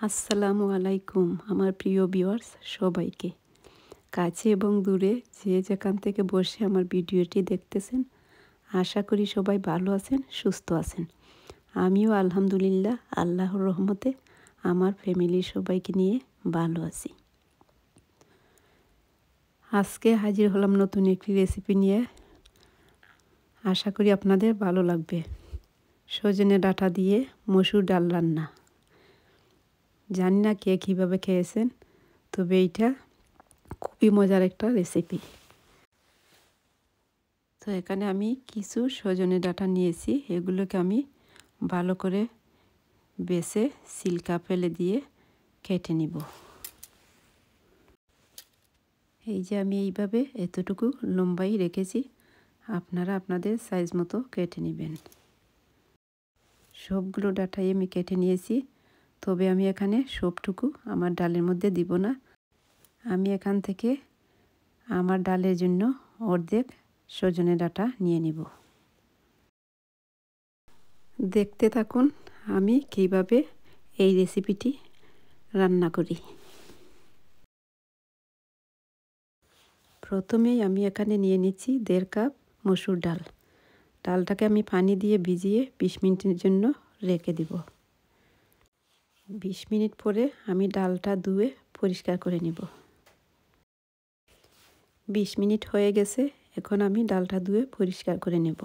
আসসালামু আলাইকুম আমার প্রিয় ভিউয়ার্স সবাইকে, কাছে এবং দূরে যে যেখান থেকে বসে আমার ভিডিওটি দেখতেছেন, আশা করি সবাই ভালো আছেন, সুস্থ আছেন। আমিও আলহামদুলিল্লাহ আল্লাহর রহমতে আমার ফ্যামিলির সবাইকে নিয়ে ভালো আছি। আজকে হাজির হলাম নতুন একটি রেসিপি নিয়ে। আশা করি আপনাদের ভালো লাগবে। সজনে ডাঁটা দিয়ে মসুর ডাল রান্না। জানি না কে কীভাবে খেয়েছেন, তবে এইটা খুবই মজার একটা রেসিপি। তো এখানে আমি কিছু সজনে ডাঁটা নিয়েছি, এগুলোকে আমি ভালো করে বেছে সিলকা ফেলে দিয়ে কেটে নিব। এই যে আমি এইভাবে এতটুকু লম্বাই রেখেছি, আপনারা আপনাদের সাইজ মতো কেটে নেবেন। সবগুলো ডাঁটাই আমি কেটে নিয়েছি, তবে আমি এখানে সবটুকু আমার ডালের মধ্যে দিব না। আমি এখান থেকে আমার ডালের জন্য অর্ধেক সজনে ডাঁটা নিয়ে নিব। দেখতে থাকুন আমি কিভাবে এই রেসিপিটি রান্না করি। প্রথমেই আমি এখানে নিয়ে নিচ্ছি 1.5 কাপ মসুর ডাল। ডালটাকে আমি পানি দিয়ে ভিজিয়ে 20 মিনিটের জন্য রেখে দিব। 20 মিনিট পরে আমি ডালটা ধুয়ে পরিষ্কার করে নিব। 20 মিনিট হয়ে গেছে, এখন আমি ডালটা ধুয়ে পরিষ্কার করে নেব।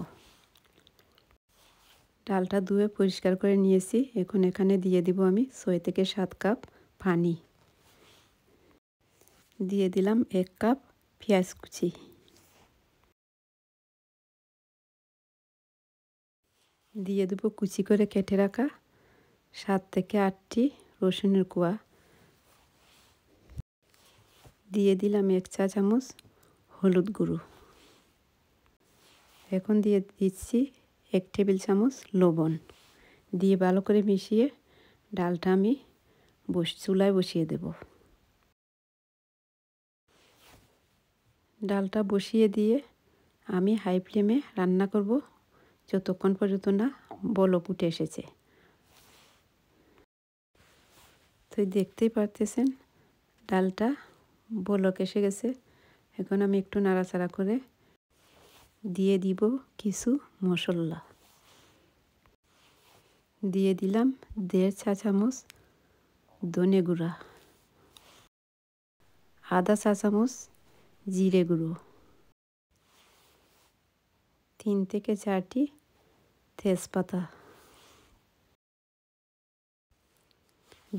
ডালটা ধুয়ে পরিষ্কার করে নিয়েছি, এখন এখানে দিয়ে দিব আমি 6 থেকে 7 কাপ পানি। দিয়ে দিলাম 1 কাপ পেঁয়াজ কুচি। দিয়ে দেবো কুচি করে কেটে রাখা 7 থেকে 8টি রসুনের কোয়া। দিয়ে দিলাম 1 চা চামচ হলুদ গুঁড়ো। এখন দিয়ে দিচ্ছি 1 টেবিল চামচ লবণ। দিয়ে ভালো করে মিশিয়ে ডালটা আমি চুলায় বসিয়ে দেব। ডালটা বসিয়ে দিয়ে আমি হাই ফ্লেমে রান্না করব যতক্ষণ পর্যন্ত না বলক উঠে এসেছে। তো দেখতেই পারতেছেন ডালটা বলক এসে গেছে। এখন আমি একটু নাড়াচাড়া করে দিয়ে দিব কিছু মশলা। দিয়ে দিলাম 1.5 চা চামচ ধনে গুঁড়া, আধা চা চামচ জিরে গুঁড়ো, 3 থেকে 4টি তেজপাতা।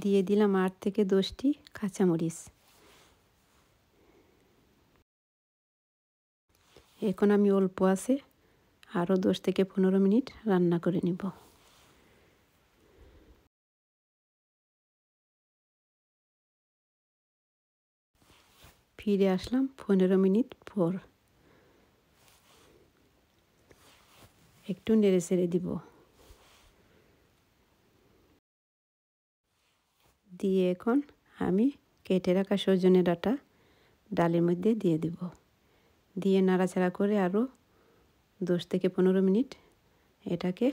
দিয়ে দিলাম 8 থেকে 10টি কাঁচামরিচ। এখন আমি অল্প আছে আরও 10 থেকে 15 মিনিট রান্না করে নেব। ফিরে আসলাম 15 মিনিট পর। একটু নেড়ে চেড়ে দিব। দিয়ে এখন আমি কেটে রাখা সজনে ডাঁটা ডালের মধ্যে দিয়ে দেব। দিয়ে নাড়াচাড়া করে আরও 10 থেকে 15 মিনিট এটাকে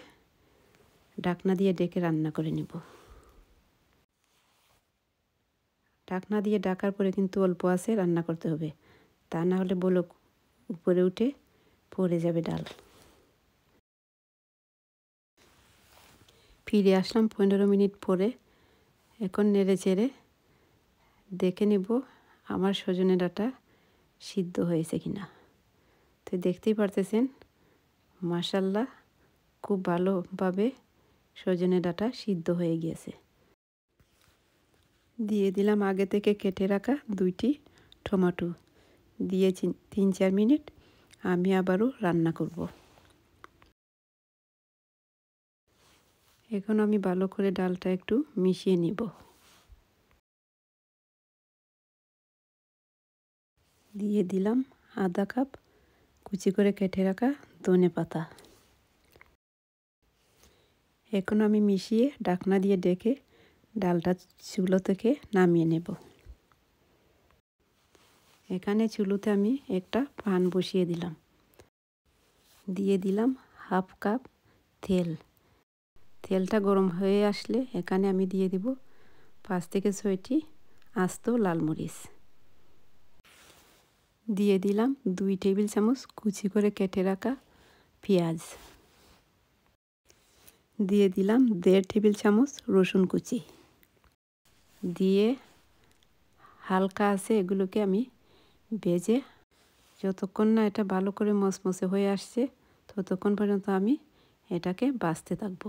ঢাকনা দিয়ে ঢেকে রান্না করে নেব। ঢাকনা দিয়ে ঢাকার পরে কিন্তু অল্প আছে রান্না করতে হবে, তা না হলে বলক উপরে উঠে পড়ে যাবে ডাল। ফিরে আসলাম 15 মিনিট পরে। এখন নেড়ে চেড়ে দেখে নেব আমার সজনে ডাঁটা সিদ্ধ হয়েছে কিনা। তো দেখতেই পারতেছেন মাশাআল্লাহ খুব ভালোভাবে সজনে ডাঁটা সিদ্ধ হয়ে গিয়েছে। দিয়ে দিলাম আগে থেকে কেটে রাখা 2টি টমেটো। দিয়ে 3-4 মিনিট আমি আবারও রান্না করব। এখন আমি ভালো করে ডালটা একটু মিশিয়ে নিব। দিয়ে দিলাম আধা কাপ কুচি করে কেটে রাখা ধনেপাতা। এখন আমি মিশিয়ে ঢাকনা দিয়ে ঢেকে ডালটা চুলো থেকে নামিয়ে নেব। এখানে চুলোতে আমি একটা প্যান বসিয়ে দিলাম। দিয়ে দিলাম 1/2 কাপ তেল। তেলটা গরম হয়ে আসলে এখানে আমি দিয়ে দেব 5 থেকে 6টি আস্ত লাল মরিচ, দিয়ে দিলাম 2 টেবিল চামচ কুচি করে কেটে রাখা পেঁয়াজ, দিয়ে দিলাম 1.5 টেবিল চামচ রসুন কুচি, দিয়ে হালকা আছে এগুলোকে আমি ভেজে যতক্ষণ না এটা ভালো করে মচমচে হয়ে আসছে ততক্ষণ পর্যন্ত আমি এটাকে ভাজতে থাকব।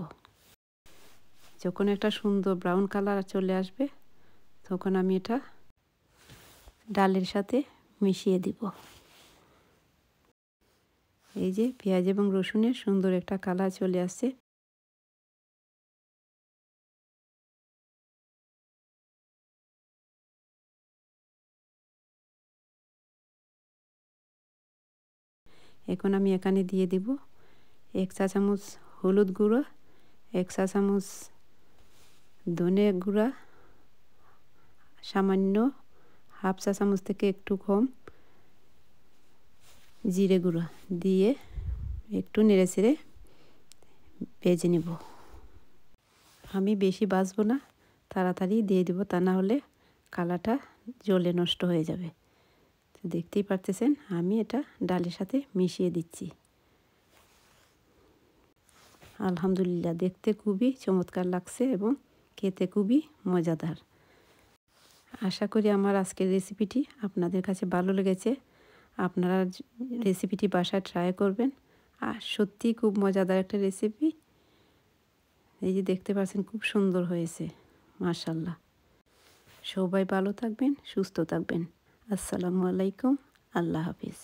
যখন একটা সুন্দর ব্রাউন কালার চলে আসবে তখন আমি এটা ডালের সাথে মিশিয়ে দিব। এই যে পেঁয়াজ এবং রসুনের সুন্দর একটা কালার চলে আসছে। এখন আমি এখানে দিয়ে দেব 1 চা চামচ হলুদ গুঁড়ো, 1 চা চামচ ধনে গুঁড়া, সামান্য হাফ চা চামচ থেকে একটু কম জিরে গুঁড়া দিয়ে একটু নেড়েচেড়ে ভেজে নেব। আমি বেশি ভাজবো না, তাড়াতাড়ি দিয়ে দেব, তা না হলে কালারটা জ্বলে নষ্ট হয়ে যাবে। তো দেখতেই পারতেছেন আমি এটা ডালের সাথে মিশিয়ে দিচ্ছি। আলহামদুলিল্লাহ, দেখতে খুবই চমৎকার লাগছে এবং খেতে খুবই মজাদার। আশা করি আমার আজকের রেসিপিটি আপনাদের কাছে ভালো লেগেছে। আপনারা রেসিপিটি বাসায় ট্রাই করবেন, আর সত্যিই খুব মজাদার একটা রেসিপি। এই যে দেখতে পাচ্ছেন খুব সুন্দর হয়েছে, মাশাআল্লাহ। সবাই ভালো থাকবেন, সুস্থ থাকবেন। আসসালামু আলাইকুম, আল্লাহ হাফিজ।